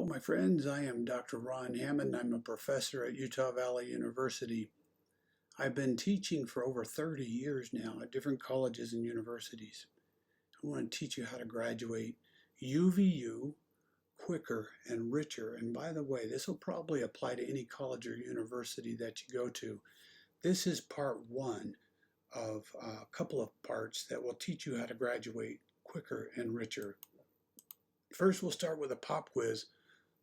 Hello, my friends. I am Dr. Ron Hammond. I'm a professor at Utah Valley University. I've been teaching for over 30 years now at different colleges and universities. I want to teach you how to graduate UVU quicker and richer. And by the way, this will probably apply to any college or university that you go to. This is part one of a couple of parts that will teach you how to graduate quicker and richer. First, we'll start with a pop quiz.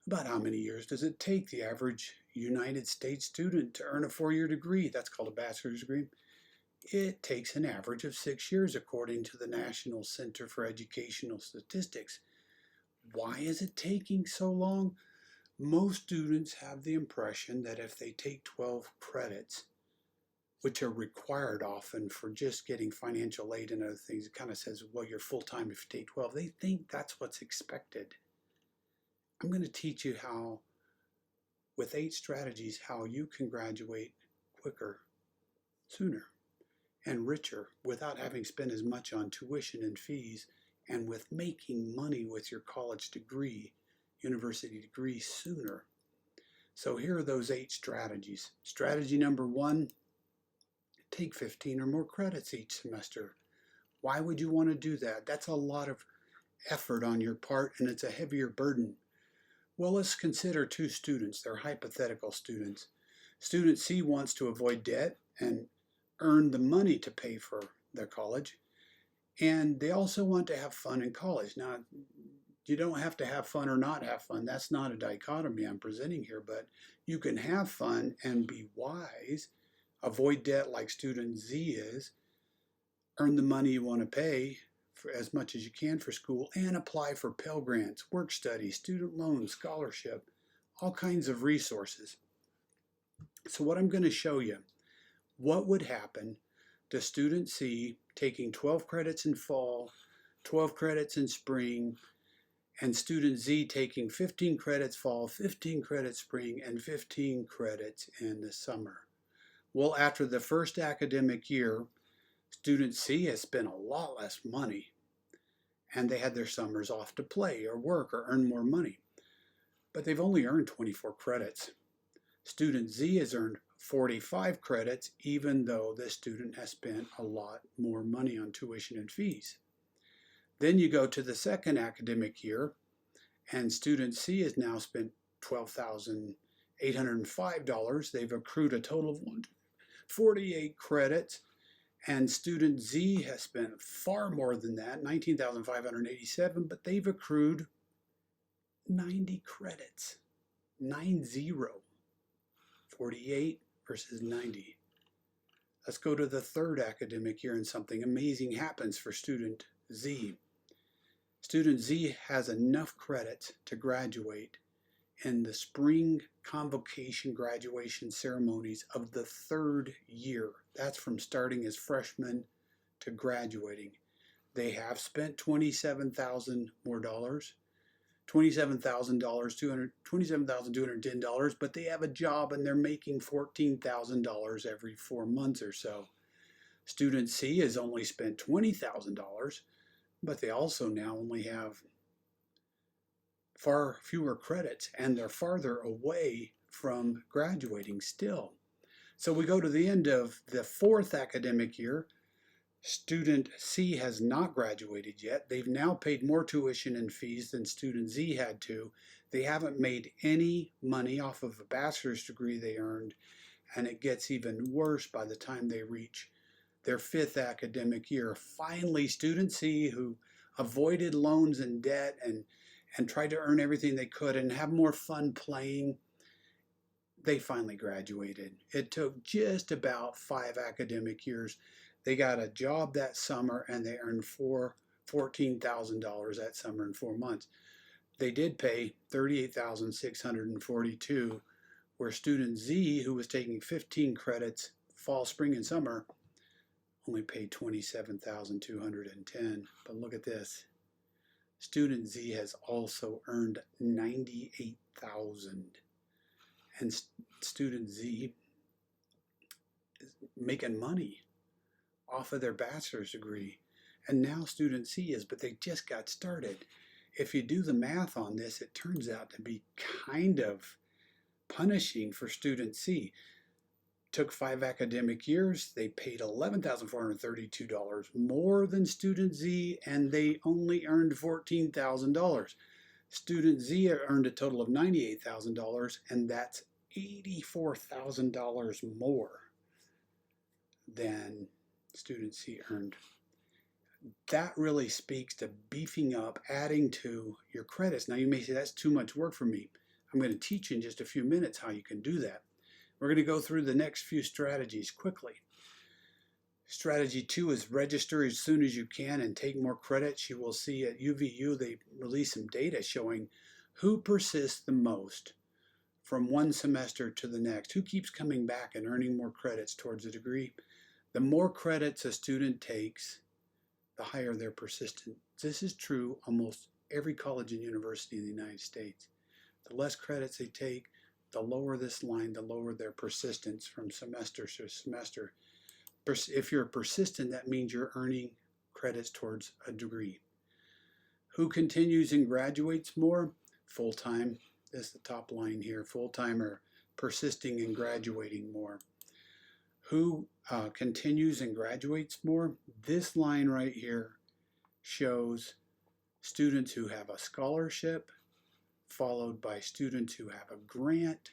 About how many years does it take the average United States student to earn a 4-year degree? That's called a bachelor's degree. It takes an average of 6 years according to the National Center for Educational Statistics. Why is it taking so long? Most students have the impression that if they take 12 credits, which are required often for just getting financial aid and other things, it kind of says, well, you're full-time if you take 12. They think that's what's expected. I'm going to teach you how, with 8 strategies, how you can graduate quicker, sooner, and richer without having spent as much on tuition and fees, and with making money with your college degree, university degree, sooner. So here are those 8 strategies. Strategy number 1, take 15 or more credits each semester. Why would you want to do that? That's a lot of effort on your part, and it's a heavier burden. Well, let's consider 2 students. They're hypothetical students. Student C wants to avoid debt and earn the money to pay for their college. And they also want to have fun in college. Now, you don't have to have fun or not have fun. That's not a dichotomy I'm presenting here, but you can have fun and be wise, avoid debt like student Z is, earn the money you want to pay for as much as you can for school, and apply for Pell Grants, work study, student loans, scholarship, all kinds of resources. So what I'm going to show you, what would happen to student C taking 12 credits in fall, 12 credits in spring, and student Z taking 15 credits fall, 15 credits spring, and 15 credits in the summer. Well, after the first academic year, student C has spent a lot less money, and they had their summers off to play or work or earn more money. But they've only earned 24 credits. Student Z has earned 45 credits, even though this student has spent a lot more money on tuition and fees. Then you go to the second academic year, and student C has now spent $12,805. They've accrued a total of 48 credits. And student Z has spent far more than that, $19,587, but they've accrued 90 credits. 90. 48 versus 90. Let's go to the third academic year, and something amazing happens for student Z. Student Z has enough credits to graduate in the spring convocation graduation ceremonies of the 3rd year. That's from starting as freshmen to graduating. They have spent $27,000 more dollars, $27,210, but they have a job and they're making $14,000 every 4 months or so. Student C has only spent $20,000, but they also now only have far fewer credits, and they're farther away from graduating still. So we go to the end of the 4th academic year. Student C has not graduated yet. They've now paid more tuition and fees than student Z had to. They haven't made any money off of a bachelor's degree they earned, and it gets even worse by the time they reach their 5th academic year. Finally, student C, who avoided loans and debt and tried to earn everything they could and have more fun playing, they finally graduated. It took just about 5 academic years. They got a job that summer and they earned $14,000 that summer in 4 months. They did pay $38,642, where student Z, who was taking 15 credits fall, spring, and summer, only paid $27,210. But look at this. Student Z has also earned $98,000, and student Z is making money off of their bachelor's degree, and now student C is, but they just got started. if you do the math on this, it turns out to be kind of punishing for student C. Took 5 academic years, they paid $11,432 more than student Z, and they only earned $14,000. Student Z earned a total of $98,000, and that's $84,000 more than student C earned. That really speaks to beefing up, adding to your credits. Now you may say that's too much work for me. I'm going to teach you in just a few minutes how you can do that. We're going to go through the next few strategies quickly. Strategy 2 is register as soon as you can and take more credits. You will see at UVU they release some data showing who persists the most from one semester to the next, who keeps coming back and earning more credits towards a degree. The more credits a student takes, the higher their persistence. This is true almost every college and university in the United States. The less credits they take, the lower this line, the lower their persistence from semester to semester. If you're persistent, that means you're earning credits towards a degree. Who continues and graduates more? Full-time. That's the top line here. Full-time are persisting and graduating more. Who continues and graduates more? This line right here shows students who have a scholarship, followed by students who have a grant,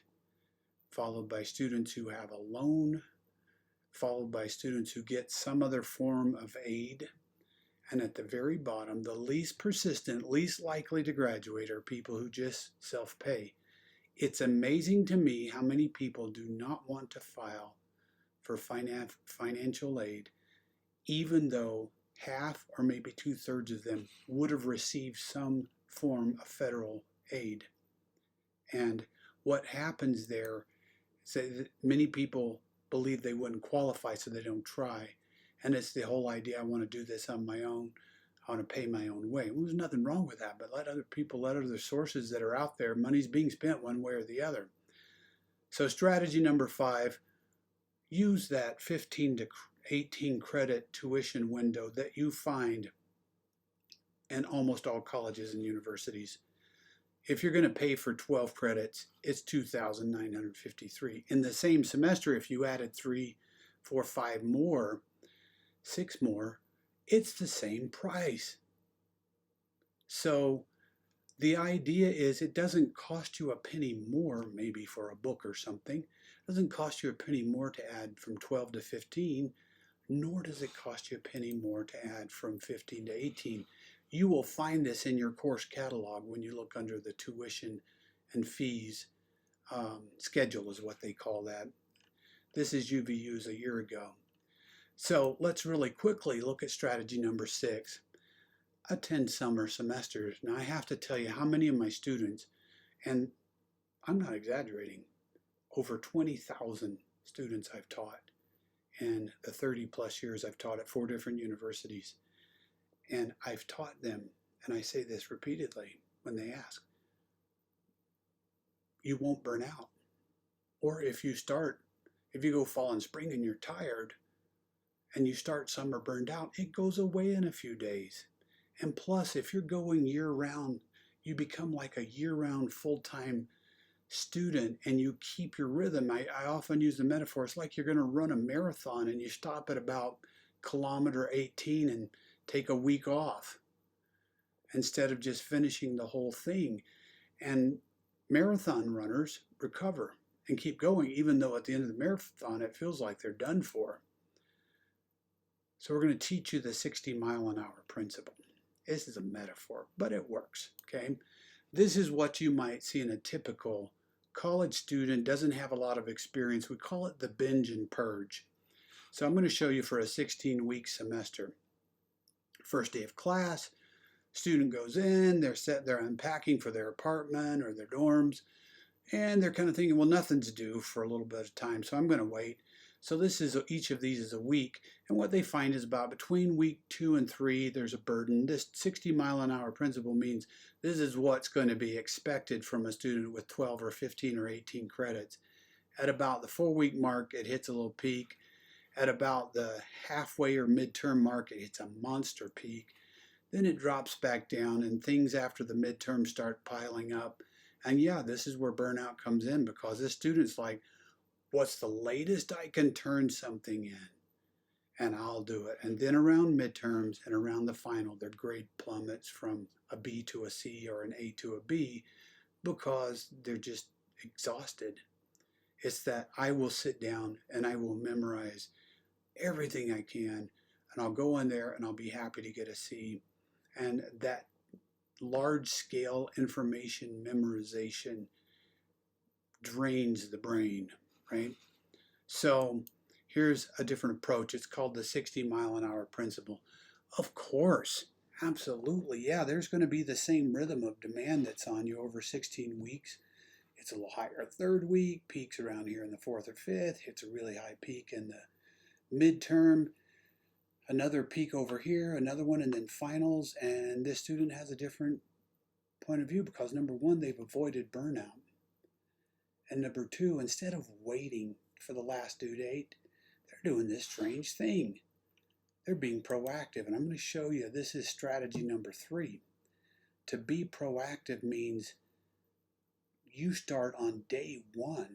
followed by students who have a loan, followed by students who get some other form of aid. And at the very bottom, the least persistent, least likely to graduate are people who just self-pay. It's amazing to me how many people do not want to file for financial aid, even though half or maybe 2/3 of them would have received some form of federal aid. And what happens there is that many people believe they wouldn't qualify, so they don't try. And it's the whole idea, I want to do this on my own, I want to pay my own way. Well, there's nothing wrong with that, but let other people, let other sources that are out there, money's being spent one way or the other. So strategy number 5, use that 15 to 18 credit tuition window that you find in almost all colleges and universities. If you're going to pay for 12 credits, it's $2,953. In the same semester, if you added 3, 4, 5 more, 6 more, it's the same price. So the idea is it doesn't cost you a penny more, maybe for a book or something. It doesn't cost you a penny more to add from 12 to 15, nor does it cost you a penny more to add from 15 to 18. You will find this in your course catalog when you look under the tuition and fees schedule is what they call that. This is UVU's a year ago. So let's really quickly look at strategy number 6. Attend summer semesters. Now I have to tell you how many of my students, and I'm not exaggerating, over 20,000 students I've taught in the 30 plus years I've taught at 4 different universities. And I've taught them, and I say this repeatedly when they ask, you won't burn out. Or if you go fall in spring and you're tired, and you start summer burned out, it goes away in a few days. And plus, if you're going year-round, you become like a year-round full-time student and you keep your rhythm. I often use the metaphor, it's like you're going to run a marathon and you stop at about kilometer 18 and take a week off instead of just finishing the whole thing. And marathon runners recover and keep going, even though at the end of the marathon it feels like they're done for. So we're going to teach you the 60-mile-an-hour principle. This is a metaphor, but it works, okay? This is what you might see in a typical college student, doesn't have a lot of experience. We call it the binge and purge. So I'm going to show you for a 16-week semester. First day of class, student goes in, they're unpacking for their apartment or their dorms, and they're kind of thinking, well, nothing's due for a little bit of time, so I'm going to wait. So each of these is a week, and what they find is about between week 2 and 3, there's a burden. This 60-mile-an-hour principle means this is what's going to be expected from a student with 12 or 15 or 18 credits. At about the 4-week mark, it hits a little peak. At about the halfway or midterm mark, it hits a monster peak. Then it drops back down, and things after the midterm start piling up. And yeah, this is where burnout comes in, because the student's like, what's the latest I can turn something in? And I'll do it. And then around midterms and around the final, their grade plummets from a B to a C or an A to a B, because they're just exhausted. It's that I will sit down and I will memorize everything I can, and I'll go in there and I'll be happy to get a C. And that large scale information memorization drains the brain, right? So here's a different approach. It's called the 60-mile-an-hour principle. Of course, absolutely, yeah, there's going to be the same rhythm of demand that's on you over 16 weeks. It's a little higher third week, peaks around here in the fourth or fifth, hits a really high peak in the midterm, another peak over here, another one, and then finals. And this student has a different point of view because, number one, they've avoided burnout. And number two, instead of waiting for the last due date, they're doing this strange thing. They're being proactive. And I'm going to show you, this is strategy number 3. To be proactive means you start on day 1. Well,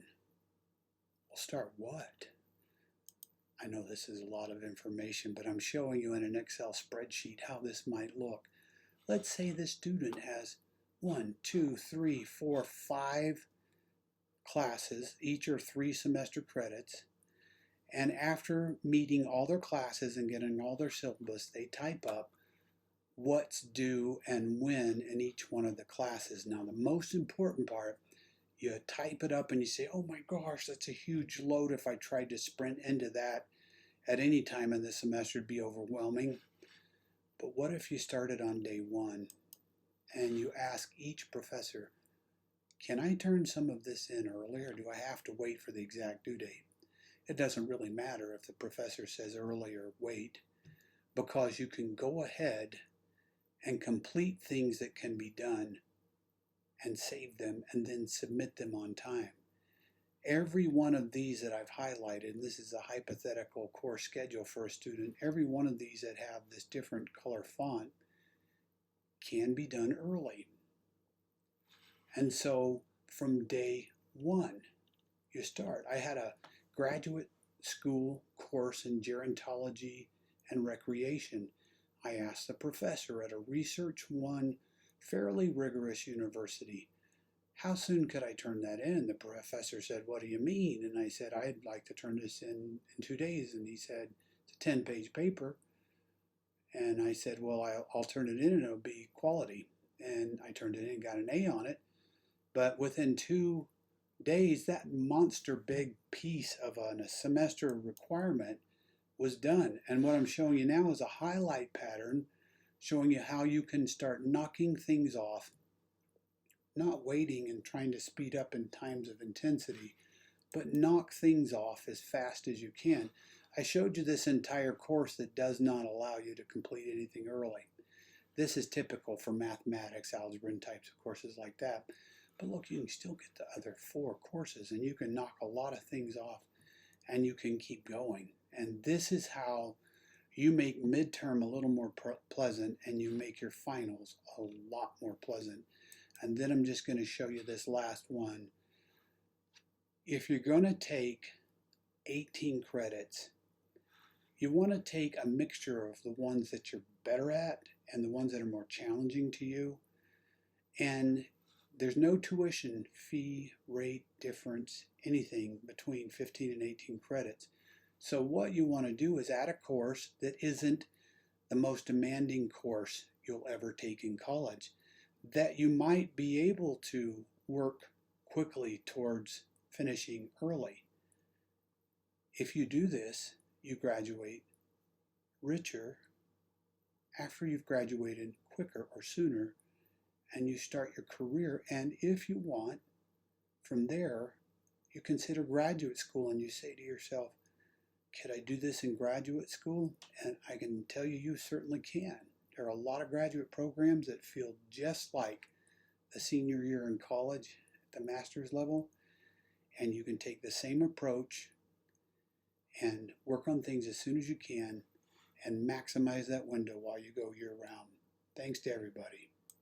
start what? I know this is a lot of information, but I'm showing you in an Excel spreadsheet how this might look. Let's say this student has 1, 2, 3, 4, 5 classes, each are 3 semester credits, and after meeting all their classes and getting all their syllabus, they type up what's due and when in each one of the classes. Now, the most important part, you type it up and you say, oh my gosh, that's a huge load. If I tried to sprint into that at any time in the semester, it'd be overwhelming. But what if you started on day 1 and you ask each professor, can I turn some of this in early, or do I have to wait for the exact due date? It doesn't really matter if the professor says early or wait, because you can go ahead and complete things that can be done and save them and then submit them on time. Every one of these that I've highlighted, and this is a hypothetical course schedule for a student, every one of these that have this different color font can be done early. And so from day 1, you start. I had a graduate school course in gerontology and recreation. I asked the professor at a Research 1 fairly rigorous university, how soon could I turn that in? The professor said, what do you mean? And I said, I'd like to turn this in 2 days. And he said, it's a 10-page paper. And I said, well, I'll turn it in and it'll be quality. And I turned it in and got an A on it. But within 2 days, that monster big piece of a semester requirement was done. And what I'm showing you now is a highlight pattern showing you how you can start knocking things off, not waiting and trying to speed up in times of intensity, but knock things off as fast as you can. I showed you this entire course that does not allow you to complete anything early. This is typical for mathematics, algebra, and types of courses like that. But look, you can still get the other 4 courses, and you can knock a lot of things off, and you can keep going. And this is how you make midterm a little more pleasant, and you make your finals a lot more pleasant. And then I'm just going to show you this last one. If you're going to take 18 credits, you want to take a mixture of the ones that you're better at and the ones that are more challenging to you. And there's no tuition fee, rate difference, anything between 15 and 18 credits. So what you want to do is add a course that isn't the most demanding course you'll ever take in college, that you might be able to work quickly towards finishing early. If you do this, you graduate richer after you've graduated quicker or sooner, and you start your career. And if you want, from there, you consider graduate school, and you say to yourself, could I do this in graduate school? And I can tell you, you certainly can. There are a lot of graduate programs that feel just like the senior year in college at the master's level, and you can take the same approach and work on things as soon as you can and maximize that window while you go year round. Thanks to everybody.